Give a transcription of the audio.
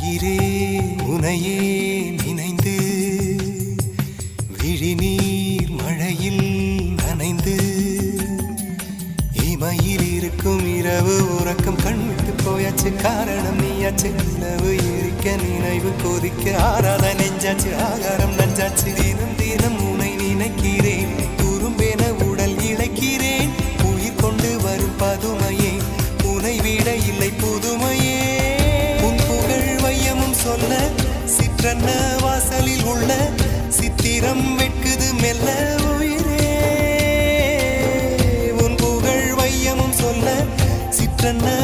உயிரே உனையே நினைந்து விழிநீர் மழையில் நனைந்து இமையில் இருக்கும் இரவு உறக்கம் கண்விட்டு போயாச்சு காரணம் நீயாச்சு நிலவு இருக்க நினைவு கொதிக்க ஆறாத நெஞ்சாச்சு ஆகாரம் நஞ்சாச்சு தினம் தினம் உனை நினைக்கிறேன் குறும்பென உடல் இழைக்கிறேன் உயிர் கொண்டு வரும் பதுமையே உனை விட இல்லை புதுமையே சொல்ல சிற்றன்ன வாசலில் உள்ள சித்திரம் வெட்குது மெல்ல உயிரே உன் புகழ் வையமும் சொல்ல சிற்றன்ன